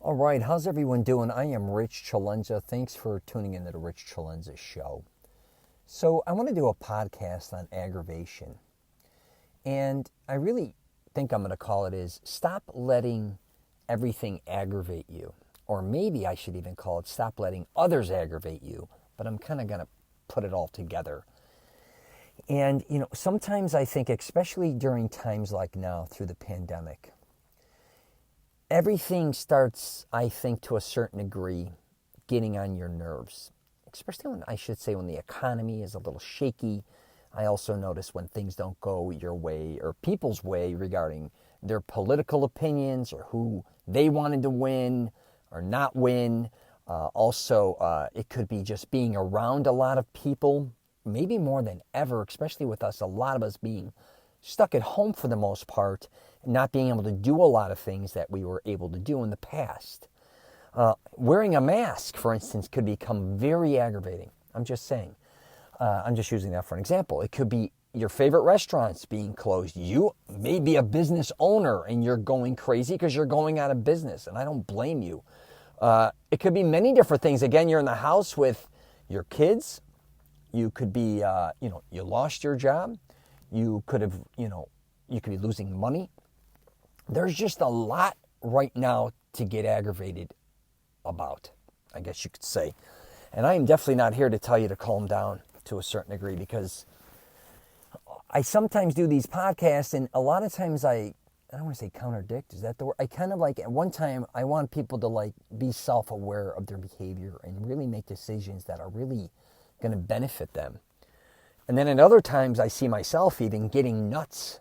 All right, how's everyone doing? I am Rich CELENZA. Thanks for tuning into the Rich CELENZA show. So I want to do a podcast on aggravation. And I really think I'm going to call it is stop letting everything aggravate you. Or maybe I should even call it stop letting others aggravate you. But I'm kind of going to put it all together. And, sometimes I think, especially during times like now through the pandemic, everything starts, I think, to a certain degree, getting on your nerves, especially when the economy is a little shaky. I also notice when things don't go your way or people's way regarding their political opinions or who they wanted to win or not win. It could be just being around a lot of people, maybe more than ever, especially with us, a lot of us being stuck at home for the most part, not being able to do a lot of things that we were able to do in the past. Wearing a mask, for instance, could become very aggravating. I'm just saying. I'm just using that for an example. It could be your favorite restaurants being closed. You may be a business owner and you're going crazy because you're going out of business, and I don't blame you. It could be many different things. Again, you're in the house with your kids. You could be, you lost your job. You could be losing money. There's just a lot right now to get aggravated about, I guess you could say. And I am definitely not here to tell you to calm down to a certain degree, because I sometimes do these podcasts and a lot of times I don't want to say contradict, is that the word? I kind of at one time I want people to be self-aware of their behavior and really make decisions that are really going to benefit them. And then at other times I see myself even getting nuts.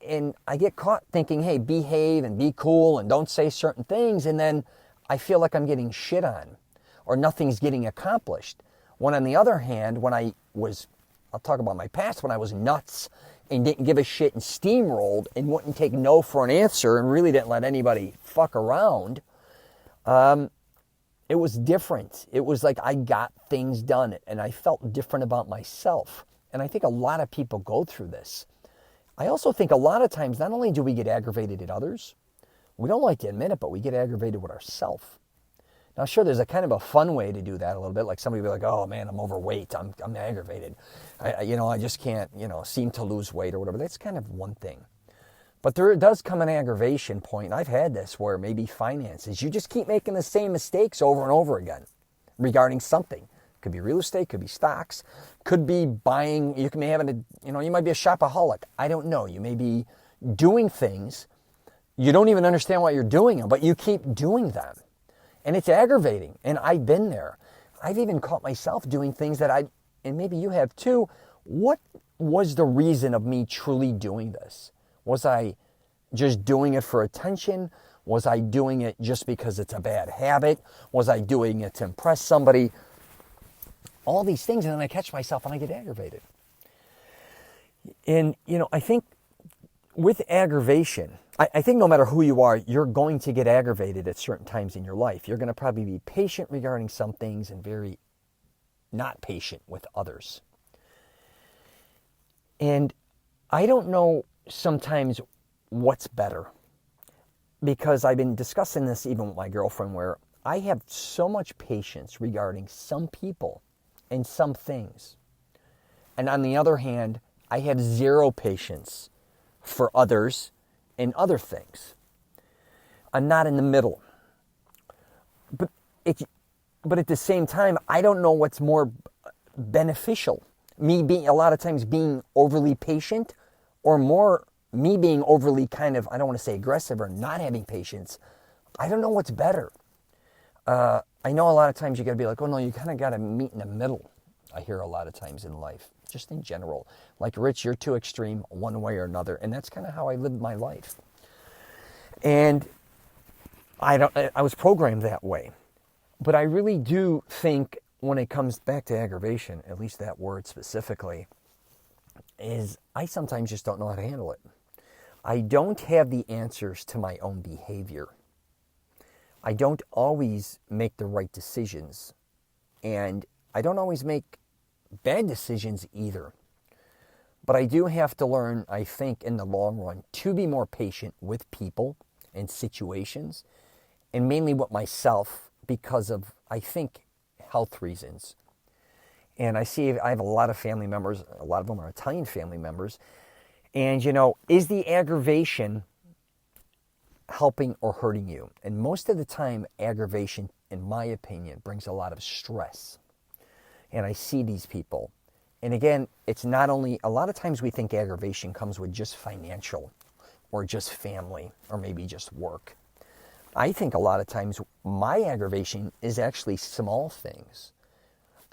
And I get caught thinking, hey, behave and be cool and don't say certain things. And then I feel like I'm getting shit on or nothing's getting accomplished. When on the other hand, I'll talk about my past, when I was nuts and didn't give a shit and steamrolled and wouldn't take no for an answer and really didn't let anybody fuck around, it was different. It was like I got things done and I felt different about myself. And I think a lot of people go through this. I also think a lot of times, not only do we get aggravated at others, we don't like to admit it, but we get aggravated with ourselves. Now, sure, there's a kind of a fun way to do that a little bit. Like somebody will be like, oh man, I'm overweight. I'm aggravated. I just can't, seem to lose weight or whatever. That's kind of one thing. But there does come an aggravation point. I've had this where maybe finances, you just keep making the same mistakes over and over again regarding something. Could be real estate, could be stocks, could be buying, you might be a shopaholic. I don't know. You may be doing things, you don't even understand why you're doing them, but you keep doing them. And it's aggravating. And I've been there. I've even caught myself doing things that and maybe you have too. What was the reason of me truly doing this? Was I just doing it for attention? Was I doing it just because it's a bad habit? Was I doing it to impress somebody? All these things, and then I catch myself and I get aggravated. And, I think with aggravation, I think no matter who you are, you're going to get aggravated at certain times in your life. You're going to probably be patient regarding some things and very not patient with others. And I don't know sometimes what's better, because I've been discussing this even with my girlfriend, where I have so much patience regarding some people and some things. And on the other hand, I have zero patience for others and other things. I'm not in the middle. But at the same time, I don't know what's more beneficial. Me being a lot of times being overly patient, or more me being overly kind of, I don't want to say aggressive or not having patience. I don't know what's better. I know a lot of times you got to be like, oh no, you kind of got to meet in the middle. I hear a lot of times in life, just in general. Like, Rich, you're too extreme one way or another. And that's kind of how I lived my life. And I was programmed that way. But I really do think when it comes back to aggravation, at least that word specifically, is I sometimes just don't know how to handle it. I don't have the answers to my own behavior. I don't always make the right decisions. And I don't always make bad decisions either. But I do have to learn, I think, in the long run, to be more patient with people and situations, and mainly with myself because of, I think, health reasons. And I have a lot of family members, a lot of them are Italian family members. And, is the aggravation helping or hurting you? And most of the time, aggravation, in my opinion, brings a lot of stress. And I see these people. And again, it's not only, a lot of times we think aggravation comes with just financial or just family or maybe just work. I think a lot of times my aggravation is actually small things.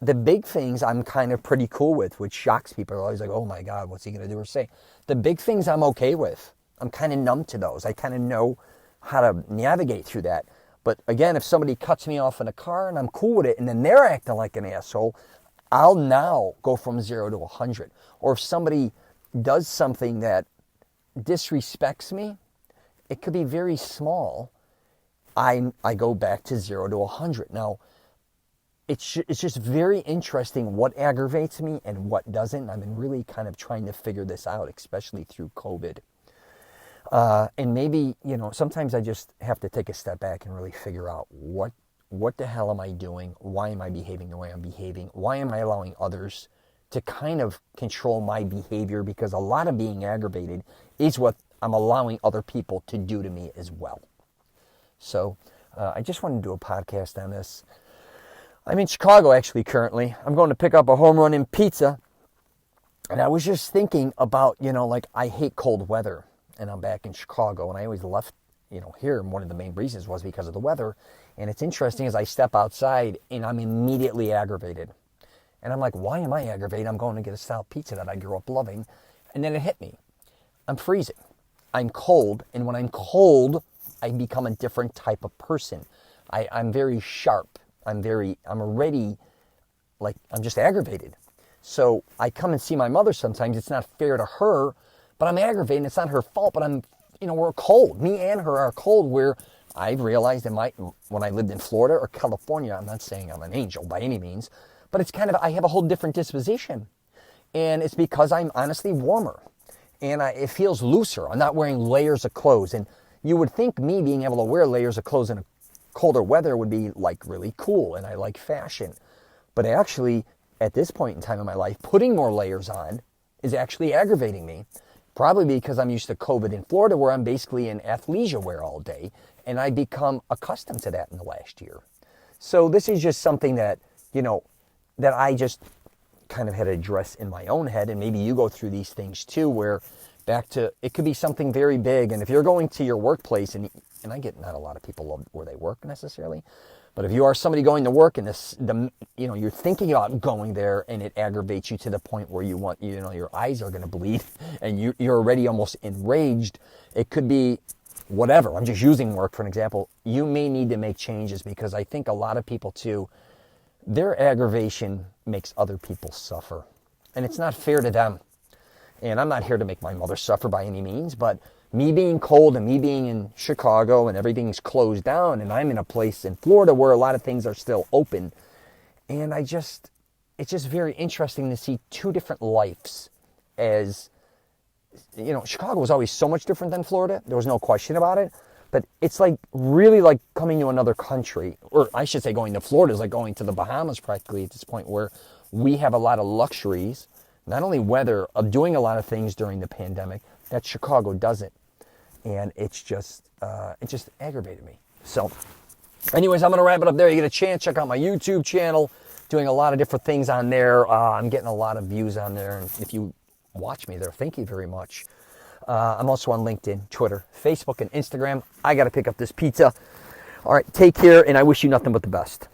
The big things I'm kind of pretty cool with, which shocks people. They're always like, oh my God, what's he going to do or say? The big things I'm okay with. I'm kind of numb to those. I kind of know how to navigate through that. But again, if somebody cuts me off in a car and I'm cool with it and then they're acting like an asshole, I'll now go from 0 to 100. Or if somebody does something that disrespects me, it could be very small. I go back to 0 to 100. Now, it's just very interesting what aggravates me and what doesn't. I've been really kind of trying to figure this out, especially through COVID. And maybe, sometimes I just have to take a step back and really figure out what the hell am I doing? Why am I behaving the way I'm behaving? Why am I allowing others to kind of control my behavior? Because a lot of being aggravated is what I'm allowing other people to do to me as well. So I just wanted to do a podcast on this. I'm in Chicago, actually, currently. I'm going to pick up a home run in pizza. And I was just thinking about, I hate cold weather. And I'm back in Chicago. And I always left, here. And one of the main reasons was because of the weather. And it's interesting as I step outside and I'm immediately aggravated. And I'm like, why am I aggravated? I'm going to get a style pizza that I grew up loving. And then it hit me. I'm freezing. I'm cold. And when I'm cold, I become a different type of person. I'm very sharp. I'm already, I'm just aggravated. So I come and see my mother sometimes. It's not fair to her, but I'm aggravated. It's not her fault, but we're cold. Me and her are cold, where I've realized when I lived in Florida or California, I'm not saying I'm an angel by any means, but it's kind of, I have a whole different disposition. And it's because I'm honestly warmer. And it feels looser. I'm not wearing layers of clothes. And you would think me being able to wear layers of clothes in a colder weather would be really cool, and I like fashion. But actually, at this point in time in my life, putting more layers on is actually aggravating me. Probably because I'm used to COVID in Florida, where I'm basically in athleisure wear all day, and I become accustomed to that in the last year. So this is just something that, that I just kind of had to address in my own head, and maybe you go through these things too, where it could be something very big. And if you're going to your workplace, and I get not a lot of people love where they work necessarily, but if you are somebody going to work and you're thinking about going there and it aggravates you to the point where your eyes are going to bleed and you're already almost enraged, it could be whatever. I'm just using work for an example. You may need to make changes, because I think a lot of people too, their aggravation makes other people suffer, and it's not fair to them. And I'm not here to make my mother suffer by any means, but me being cold and me being in Chicago and everything's closed down, and I'm in a place in Florida where a lot of things are still open. And it's just very interesting to see two different lives. As, Chicago was always so much different than Florida. There was no question about it. But it's really like coming to another country. Or I should say going to Florida is like going to the Bahamas practically at this point, where we have a lot of luxuries. Not only weather, of doing a lot of things during the pandemic that Chicago doesn't. And it just aggravated me. So anyways, I'm going to wrap it up there. You get a chance, check out my YouTube channel. Doing a lot of different things on there. I'm getting a lot of views on there. And if you watch me there, thank you very much. I'm also on LinkedIn, Twitter, Facebook, and Instagram. I got to pick up this pizza. All right, take care, and I wish you nothing but the best.